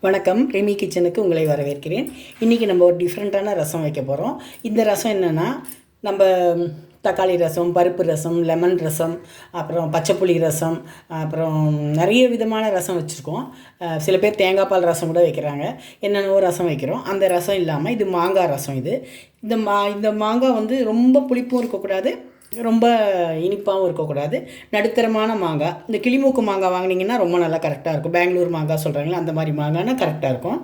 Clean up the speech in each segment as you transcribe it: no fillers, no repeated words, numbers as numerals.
வணக்கம். ரெமி கிச்சனுக்கு உங்களை வரவேற்கிறேன். இன்றைக்கி நம்ம ஒரு டிஃப்ரெண்ட்டான ரசம் வைக்க போகிறோம். இந்த ரசம் என்னென்னா, நம்ம தக்காளி ரசம், பருப்பு ரசம், லெமன் ரசம், அப்புறம் பச்சைப்புளி ரசம், அப்புறம் நிறைய விதமான ரசம் வச்சுருக்கோம். சில பேர் தேங்காய் பால் ரசம் கூட வைக்கிறாங்க. என்னென்னவோ ரசம் வைக்கிறோம். அந்த ரசம் இல்லாமல் இது மாங்காய் ரசம். இந்த மாங்காய் வந்து ரொம்ப புளிப்பும் இருக்கக்கூடாது, ரொம்ப இனிப்பாகவும் இருக்கக்கூடாது, நடுத்தரமான மாங்காய். இந்த கிளிமூக்கு மாங்காய் வாங்கினீங்கன்னா ரொம்ப நல்லா கரெக்டாக இருக்கும். பெங்களூர் மாங்காய் சொல்கிறாங்களா, அந்த மாதிரி மாங்காய்னா கரெக்டாக இருக்கும்.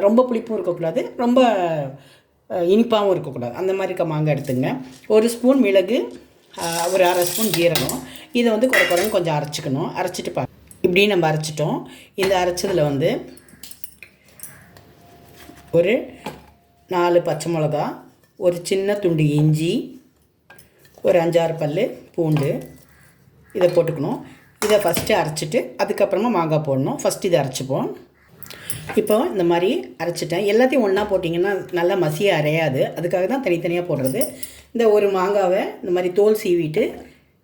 ரொம்ப புளிப்பும் இருக்கக்கூடாது, ரொம்ப இனிப்பாகவும் இருக்கக்கூடாது. அந்த மாதிரி மாங்காய் எடுத்துங்க. ஒரு ஸ்பூன் மிளகு, ஒரு அரை ஸ்பூன் ஜீரகம். இதை வந்து குறைன்னு கொஞ்சம் அரைச்சிக்கணும். அரைச்சிட்டு இப்படி நம்ம அரைச்சிட்டோம். இந்த அரைச்சதில் வந்து ஒரு 4 பச்சை மிளகா, ஒரு சின்ன துண்டு இஞ்சி, ஒரு 5-6 பல் பூண்டு இதை போட்டுக்கணும். இதை ஃபஸ்ட்டு அரைச்சிட்டு அதுக்கப்புறமா மாங்காய் போடணும். ஃபஸ்ட்டு இதை அரைச்சிப்போம். இப்போ இந்த மாதிரி அரைச்சிட்டேன். எல்லாத்தையும் ஒன்றா போட்டிங்கன்னா நல்லா மசியாக அரையாது. அதுக்காக தான் தனித்தனியாக போடுறது. இந்த ஒரு மாங்காவை இந்த மாதிரி தோல் சீவிட்டு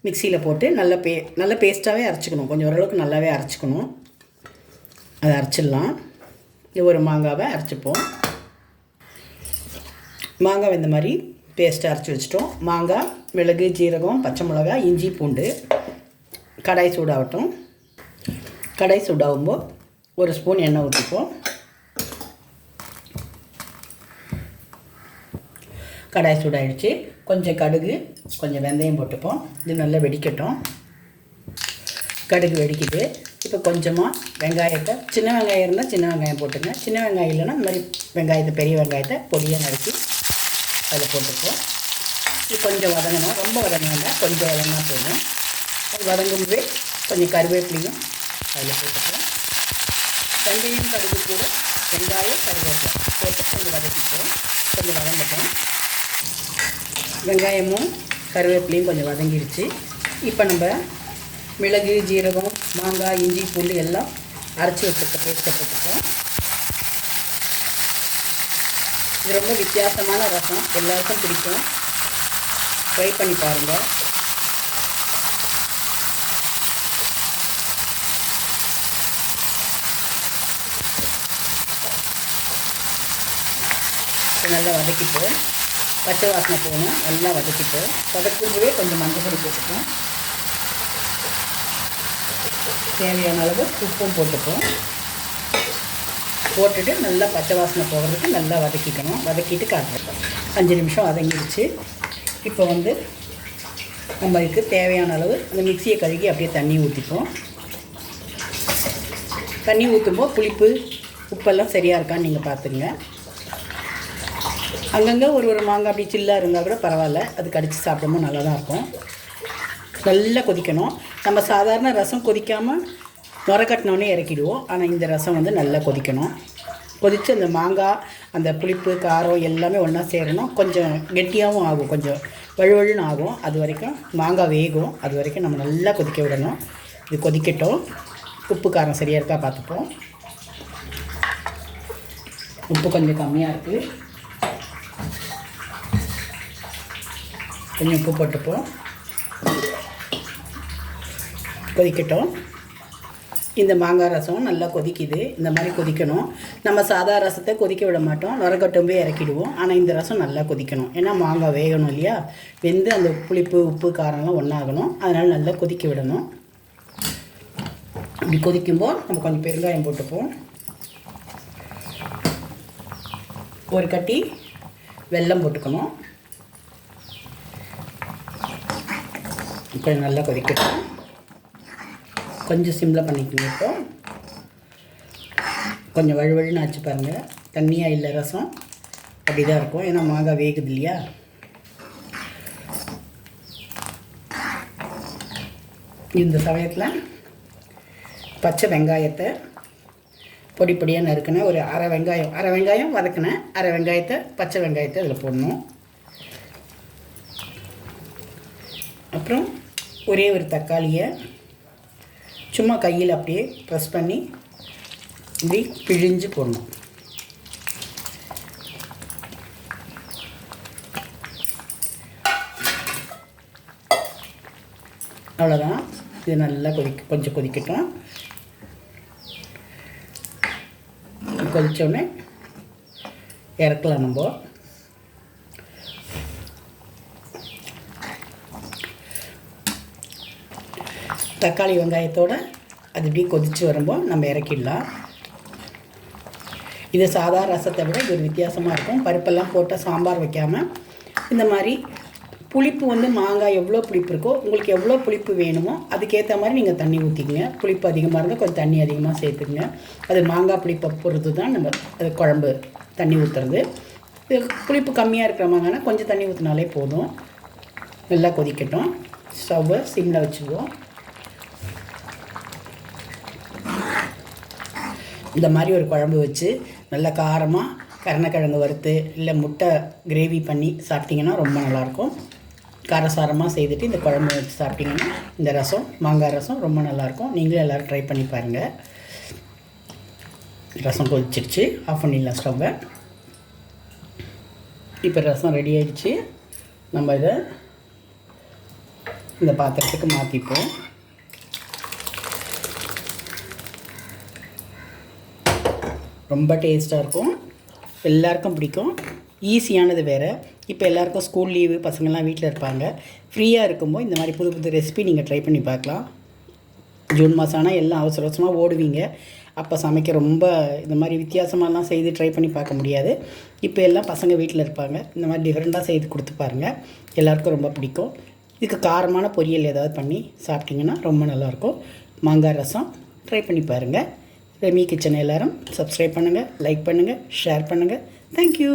மிக்சியில் போட்டு நல்ல பேஸ்ட்டாகவே அரைச்சிக்கணும். கொஞ்சம் ஓரளவுக்கு நல்லாவே அரைச்சிக்கணும். அதை அரைச்சிடலாம். இந்த ஒரு மாங்காவை அரைச்சிப்போம். மாங்காவை இந்த மாதிரி பேஸ்ட்டு அரைச்சி வச்சிட்டோம். மாங்காய், மிளகு, ஜீரகம், பச்சை மிளகாய், இஞ்சி, பூண்டு. கடாய் சூடாகட்டும். கடாய் சூடாகும்போது ஒரு ஸ்பூன் எண்ணெய் ஊற்றிப்போம். கடாய் சூடாகிடுச்சு. கொஞ்சம் கடுகு, கொஞ்சம் வெந்தயம் போட்டுப்போம். இது நல்லா வெடிக்கட்டும். கடுகு வெடிக்குது. இப்போ கொஞ்சமாக வெங்காயத்தை, சின்ன வெங்காயம் இருந்தால் சின்ன வெங்காயம் போட்டுங்க. சின்ன வெங்காயம் இல்லைன்னா இந்த மாதிரி வெங்காயத்தை, பெரிய வெங்காயத்தை பொடியாக நறுக்கி அதில் போட்டுப்போம். இது கொஞ்சம் வதங்கணும். ரொம்ப வதங்க வேண்டாம், கொஞ்சம் வதங்கினா போதும். அது வதங்கும்போது கொஞ்சம் கருவேப்பிலையும் அதில் போட்டுப்போம். வெந்தயம், கடுகு கூட வெங்காயம், கருவேப்பிலை போட்டு கொஞ்சம் வதக்கிப்போம். கொஞ்சம் வதங்கட்டும். வெங்காயமும் கருவேப்பிலையும் கொஞ்சம் வதங்கிடுச்சு. இப்போ நம்ம மிளகு, ஜீரகம், மாங்காய், இஞ்சி, பூண்டு எல்லாம் அரைச்சி வச்சுருக்க பேஸ்ட்டை போட்டுப்போம். இது ரொம்ப வித்தியாசமான ரசம், எல்லாருக்கும் பிடிக்கும். ட்ரை பண்ணி பாருங்கள். நல்லா வதக்கிப்போம். பச்சை வாசனை போகணும். நல்லா வதக்கிப்போம். வதக்கும்போதே கொஞ்சம் மஞ்சள் பொடி போட்டுப்போம். தேவையான அளவு உப்பும் போட்டுப்போம். போட்டுட்டு நல்லா பச்சை வாசனை போகிறதுக்கு நல்லா வதக்கிக்கணும். வதக்கிட்டு காட்டுறோம். 5 நிமிஷம் வதங்கிடுச்சு. இப்போ வந்து நம்ம இதுக்கு தேவையான அளவு அந்த மிக்சியை கழுகி அப்படியே தண்ணி ஊற்றிப்போம். தண்ணி ஊற்றும்போது புளிப்பு, உப்பெல்லாம் சரியாக இருக்கான்னு நீங்கள் பார்த்துங்க. அங்கங்கே ஒரு மாங்காய் அப்படி சில்லாக இருந்தால் கூட பரவாயில்ல, அது கடித்து சாப்பிடும்போது நல்லா தான் இருக்கும். நல்லா கொதிக்கணும். நம்ம சாதாரண ரசம் கொதிக்காமல் நுரக்கட்டினோடனே இறக்கிடுவோம். ஆனால் இந்த ரசம் வந்து நல்லா கொதிக்கணும். கொதித்து அந்த மாங்காய், அந்த புளிப்பு, காரம் எல்லாமே ஒன்றா சேரணும். கொஞ்சம் கெட்டியாகவும் ஆகும், கொஞ்சம் வழுவழுன்னு ஆகும். அது வரைக்கும் மாங்காய் வேகும். அது வரைக்கும் நம்ம நல்லா கொதிக்க விடணும். இது கொதிக்கட்டும். உப்பு காரம் சரியாக இருக்கா பார்த்துப்போம். உப்பு கொஞ்சம் கம்மியாக இருக்குது. கொஞ்சம் உப்பு போட்டுப்போம். கொதிக்கட்டும். இந்த மாங்காய் ரசம் நல்லா கொதிக்குது. இந்த மாதிரி கொதிக்கணும். நம்ம சாதா ரசத்தை கொதிக்க விட மாட்டோம், நுரக்கட்டும் போய் இறக்கிடுவோம். ஆனால் இந்த ரசம் நல்லா கொதிக்கணும். ஏன்னா மாங்காய் வேகணும் இல்லையா, வெந்து அந்த புளிப்பு, உப்பு, காரம்லாம் ஒன்றாகணும். அதனால் நல்லா கொதிக்க விடணும். இப்படி கொதிக்கும்போது நம்ம கொஞ்சம் பெருங்காயம் போட்டுப்போம். ஒரு கட்டி வெல்லம் போட்டுக்கணும். கொஞ்சம் நல்லா கொதிக்கட்டும். கொஞ்சம் சிம்மில் பண்ணிக்கணும். இப்போ கொஞ்சம் வழுவழுன்னு ஆச்சு பாருங்கள். தண்ணியாக இல்லை ரசம், அப்படி தான் இருக்கும். ஏன்னா மாங்காய் வேகுது இல்லையா. இந்த சமயத்தில் பச்சை வெங்காயத்தை பொடி பொடியாக நறுக்கினேன். ஒரு அரை வெங்காயம் வதக்கினேன். அரை வெங்காயத்தை, பச்சை வெங்காயத்தை அதில் போடணும். அப்புறம் ஒரே ஒரு தக்காளியை சும்மா கையில் அப்படியே ப்ரெஸ் பண்ணி இப்படி பிழிஞ்சு போடணும். அவ்வளோதான். இது நல்லா கொஞ்சம் கொதிக்கட்டும். கொதிச்சோடனே இறக்கலாம் நம்ம. தக்காளி வெங்காயத்தோடு அது இப்படி கொதித்து வரும்போது நம்ம இறக்கிடலாம். இது சாதாரண ரசத்தை விட இது ஒரு வித்தியாசமாக இருக்கும். பருப்பெல்லாம் போட்டால் சாம்பார் வைக்காமல் இந்த மாதிரி புளிப்பு வந்து மாங்காய் எவ்வளோ புளிப்பு இருக்கோ உங்களுக்கு எவ்வளோ புளிப்பு வேணுமோ அதுக்கேற்ற மாதிரி நீங்கள் தண்ணி ஊற்றிக்கங்க. புளிப்பு அதிகமாக இருந்தால் கொஞ்சம் தண்ணி அதிகமாக சேர்த்துக்குங்க. அது மாங்காய் புளிப்பை பொறுத்து தான் நம்ம அது குழம்பு தண்ணி ஊற்றுறது. இது புளிப்பு கம்மியாக இருக்கிற மாங்காய்னா கொஞ்சம் தண்ணி ஊற்றினாலே போதும். நல்லா கொதிக்கட்டும். ஸ்டவ்வை சிம்மில் வச்சுக்குவோம். இந்த மாதிரி ஒரு குழம்பு வச்சு நல்லா காரமாக கருணக்கிழங்கு வறுத்து இல்லை முட்டை கிரேவி பண்ணி சாப்பிட்டிங்கன்னா ரொம்ப நல்லாயிருக்கும். காரசாரமாக செய்துட்டு இந்த குழம்பு வச்சு சாப்பிட்டிங்கன்னா இந்த ரசம் மாங்காய் ரசம் ரொம்ப நல்லாயிருக்கும். நீங்களும் எல்லோரும் ட்ரை பண்ணி பாருங்கள். ரசம் கொதிச்சிடுச்சு. ஆஃப் பண்ணிடலாம் ஸ்டவ்வை. இப்போ ரசம் ரெடி ஆகிடுச்சு. நம்ம இதை இந்த பாத்திரத்துக்கு மாற்றிப்போம். ரொம்ப டேஸ்ட்டாக இருக்கும். எல்லாருக்கும் பிடிக்கும். ஈஸியானது வேறு. இப்போ எல்லாருக்கும் ஸ்கூல் லீவு, பசங்கள்லாம் வீட்டில் இருப்பாங்க. ஃப்ரீயாக இருக்கும்போது இந்த மாதிரி புது புது ரெசிபி நீங்கள் ட்ரை பண்ணி பார்க்கலாம். ஜூன் மாதம் ஆனால் எல்லாம் அவசர அவசரமாக ஓடுவீங்க. அப்போ சமைக்க ரொம்ப இந்த மாதிரி வித்தியாசமாகலாம் செய்து ட்ரை பண்ணி பார்க்க முடியாது. இப்போ எல்லாம் பசங்க வீட்டில் இருப்பாங்க. இந்த மாதிரி டிஃப்ரெண்ட்டாக செய்து கொடுத்து பாருங்கள். எல்லாருக்கும் ரொம்ப பிடிக்கும். இதுக்கு காரமான பொரியல் ஏதாவது பண்ணி சாப்பிட்டிங்கன்னா ரொம்ப நல்லாயிருக்கும். மாங்காய் ரசம் ட்ரை பண்ணி பாருங்கள். ரெமி கிச்சன் எல்லோரும் சப்ஸ்கிரைப் பண்ணுங்கள், லைக் பண்ணுங்கள், ஷேர் பண்ணுங்கள். தேங்க்யூ.